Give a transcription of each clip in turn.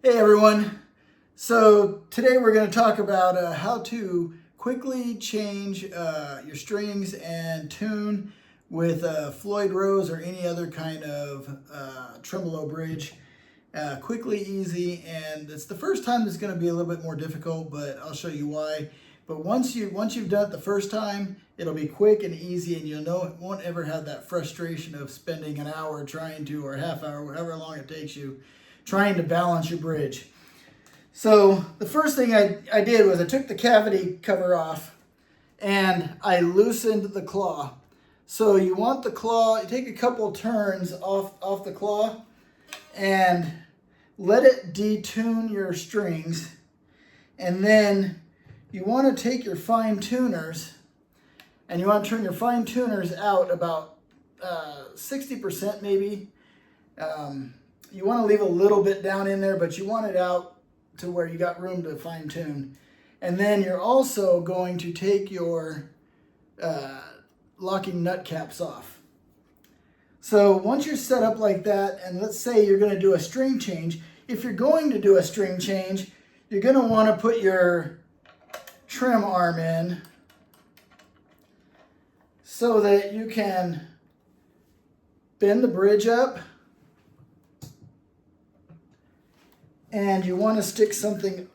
Hey everyone, so today we're going to talk about how to quickly change your strings and tune with Floyd Rose or any other kind of tremolo bridge. Quickly, easy, and it's the first time that's going to be a little bit more difficult, but I'll show you why. But once you've done it the first time, it'll be quick and easy, and you'll know it won't ever have that frustration of spending an hour trying to, or a half hour, however long it takes you, trying to balance your bridge. So the first thing I did was I took the cavity cover off and I loosened the claw. So you want the claw, you take a couple turns off the claw and let it detune your strings. And then you want to take your fine tuners and you want to turn your fine tuners out about 60% maybe. You want to leave a little bit down in there, but you want it out to where you got room to fine tune. And then you're also going to take your locking nut caps off. So once you're set up like that, and let's say you're going to do a string change, if you're going to do a string change, you're going to want to put your trim arm in so that you can bend the bridge up. And you want to stick something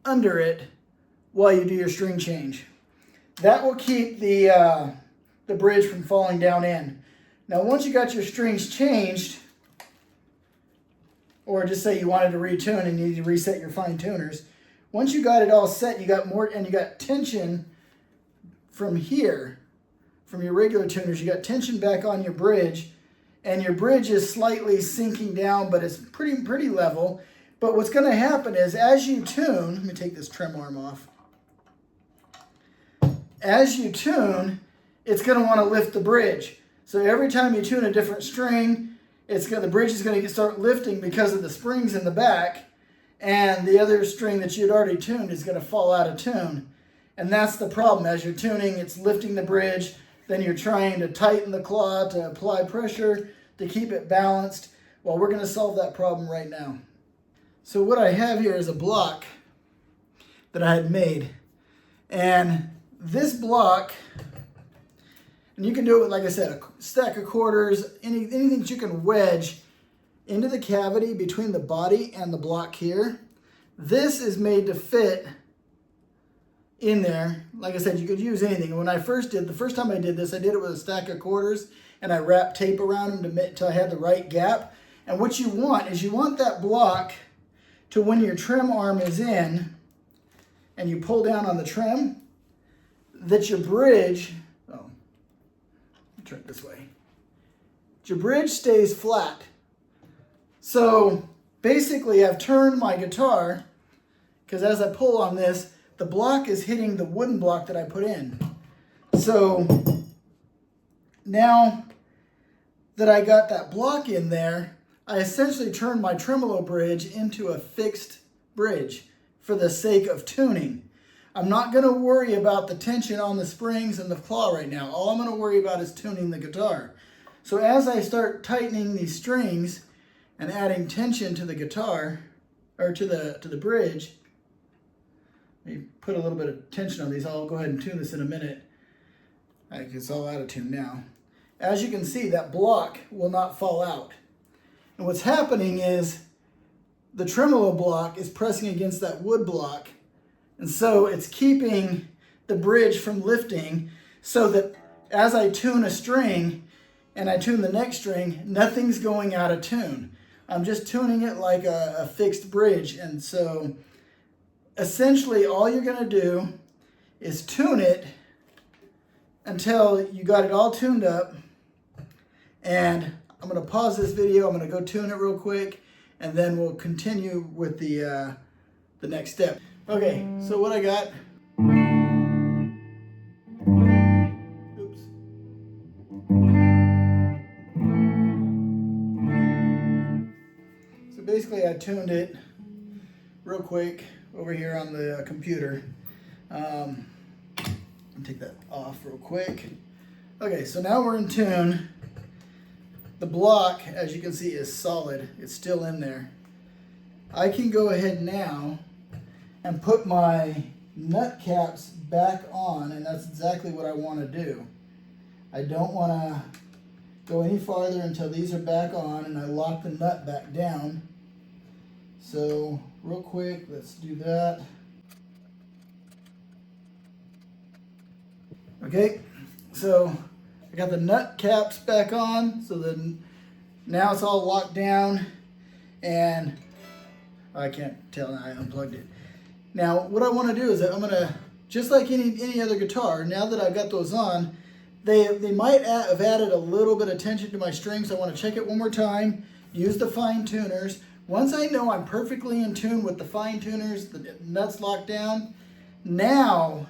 under it while you do your string change. That will keep the bridge from falling down in. Now once you got your strings changed, or just say you wanted to retune and you need to reset your fine tuners, once you got it all set, you got more, and you got tension from here, from your regular tuners, you got tension back on your bridge, and your bridge is slightly sinking down, but it's pretty level. But what's going to happen is as you tune, let me take this trim arm off. As you tune, it's going to want to lift the bridge. So every time you tune a different string, the bridge is going to start lifting because of the springs in the back, and the other string that you'd already tuned is going to fall out of tune. And that's the problem. As you're tuning, it's lifting the bridge. Then you're trying to tighten the claw to apply pressure to keep it balanced. Well, we're going to solve that problem right now. So what I have here is a block that I had made. And this block, and you can do it with, like I said, a stack of quarters, anything that you can wedge into the cavity between the body and the block here. This is made to fit in there. Like I said, you could use anything. When the first time I did this, I did it with a stack of quarters and I wrapped tape around them until I had the right gap. And what you want is you want that block to, when your trim arm is in and you pull down on the trim, that your bridge, turn it this way, your bridge stays flat. So basically I've turned my guitar, because as I pull on this, the block is hitting the wooden block that I put in. So now that I got that block in there, I essentially turned my tremolo bridge into a fixed bridge for the sake of tuning. I'm not going to worry about the tension on the springs and the claw right now. All I'm going to worry about is tuning the guitar. So as I start tightening these strings and adding tension to the guitar, or to the bridge, let me put a little bit of tension on these. I'll go ahead and tune this in a minute. It's all out of tune now. As you can see, that block will not fall out. And what's happening is the tremolo block is pressing against that wood block. And so it's keeping the bridge from lifting, so that as I tune a string and I tune the next string, nothing's going out of tune. I'm just tuning it like a fixed bridge. And so essentially all you're going to do is tune it until you got it all tuned up. And I'm going to pause this video. I'm going to go tune it real quick, and then we'll continue with the next step. Okay, so what I got. Oops. So basically I tuned it real quick over here on the computer. I'll take that off real quick. Okay, so now we're in tune. The block, as you can see, is solid. It's still in there. I can go ahead now and put my nut caps back on, and that's exactly what I want to do. I don't want to go any farther until these are back on and I lock the nut back down. So real quick, let's do that. Okay, so I got the nut caps back on, so then now it's all locked down, and I can't tell, I unplugged it. Now what I want to do is that I'm going to, just like any other guitar, now that I've got those on, they might have added a little bit of tension to my strings. I want to check it one more time, use the fine tuners. Once I know I'm perfectly in tune with the fine tuners, the nuts locked down, now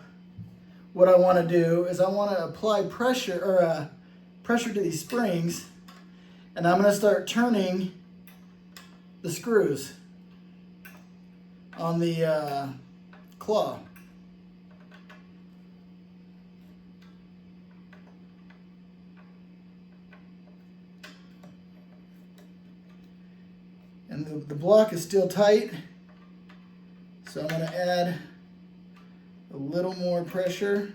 what I want to do is I want to apply pressure to these springs, and I'm going to start turning the screws on the claw. And the block is still tight, so I'm going to add a little more pressure.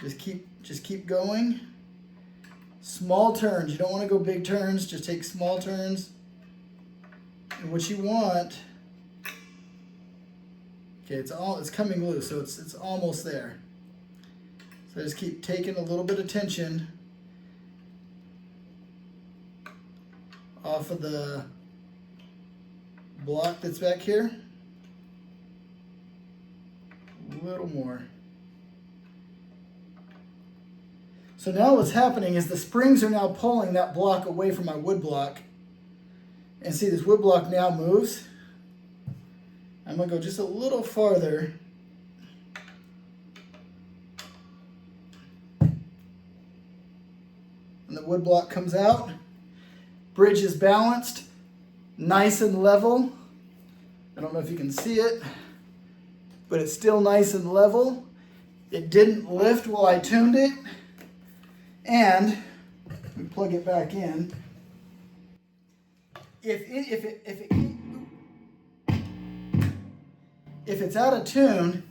Just keep going. Small turns. You don't want to go big turns. Just take small turns. And what you want, okay, it's coming loose, so it's almost there. So just keep taking a little bit of tension off of the block that's back here. A little more. So now what's happening is the springs are now pulling that block away from my wood block. And see, this wood block now moves. I'm going to go just a little farther. And the wood block comes out. Bridge is balanced, nice and level. I don't know if you can see it, but it's still nice and level. It didn't lift while I tuned it. And we plug it back in. If it's out of tune,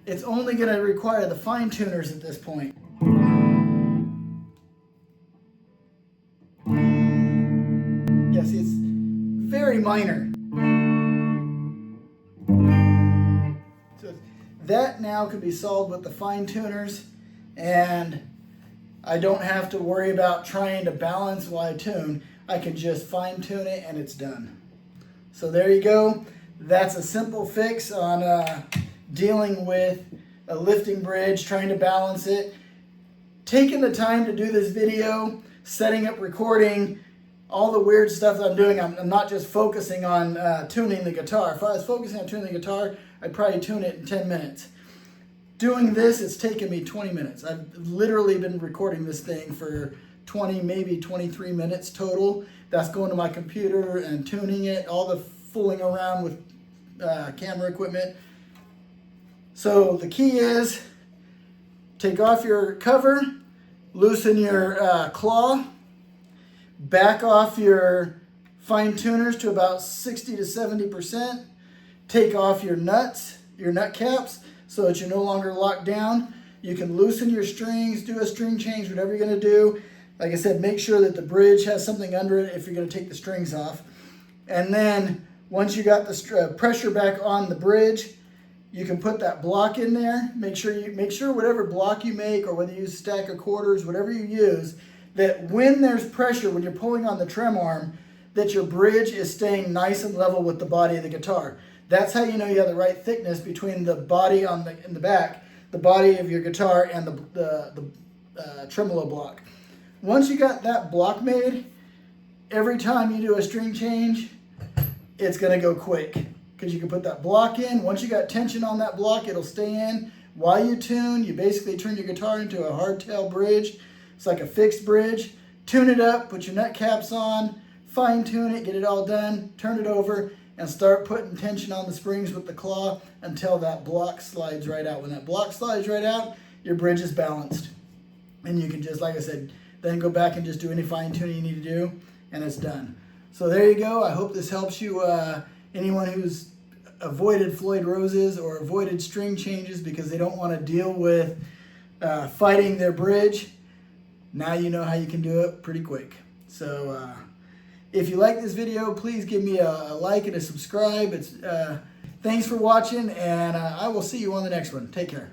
it's only going to require the fine tuners at this point. Yes, it's very minor. So that now can be solved with the fine tuners, and I don't have to worry about trying to balance while I tune. I can just fine tune it and it's done. So there you go. That's a simple fix on dealing with a lifting bridge, trying to balance it. Taking the time to do this video, setting up recording, all the weird stuff that I'm doing. I'm not just focusing on tuning the guitar. If I was focusing on tuning the guitar, I'd probably tune it in 10 minutes. Doing this, it's taken me 20 minutes. I've literally been recording this thing for 20, maybe 23 minutes total. That's going to my computer and tuning it, all the fooling around with camera equipment. So the key is, take off your cover, loosen your claw, back off your fine tuners to about 60 to 70%, take off your nuts, your nut caps, so that you're no longer locked down. You can loosen your strings, do a string change, whatever you're going to do. Like I said, make sure that the bridge has something under it if you're going to take the strings off. And then once you got the pressure back on the bridge, you can put that block in there. Make sure whatever block you make, or whether you use a stack of quarters, whatever you use, that when there's pressure, when you're pulling on the trem arm, that your bridge is staying nice and level with the body of the guitar. That's how you know you have the right thickness between the body in the back, the body of your guitar, and the tremolo block. Once you got that block made, every time you do a string change, it's going to go quick, because you can put that block in. Once you got tension on that block, it'll stay in. While you tune, you basically turn your guitar into a hardtail bridge. It's like a fixed bridge. Tune it up, put your nut caps on, fine tune it, get it all done, turn it over, and start putting tension on the springs with the claw until that block slides right out. When that block slides right out, your bridge is balanced. And you can just, like I said, then go back and just do any fine tuning you need to do, and it's done. So there you go. I hope this helps you. Anyone who's avoided Floyd Roses or avoided string changes because they don't want to deal with fighting their bridge, now you know how you can do it pretty quick. So if you like this video, please give me a like and a subscribe. Thanks for watching, and I will see you on the next one. Take care.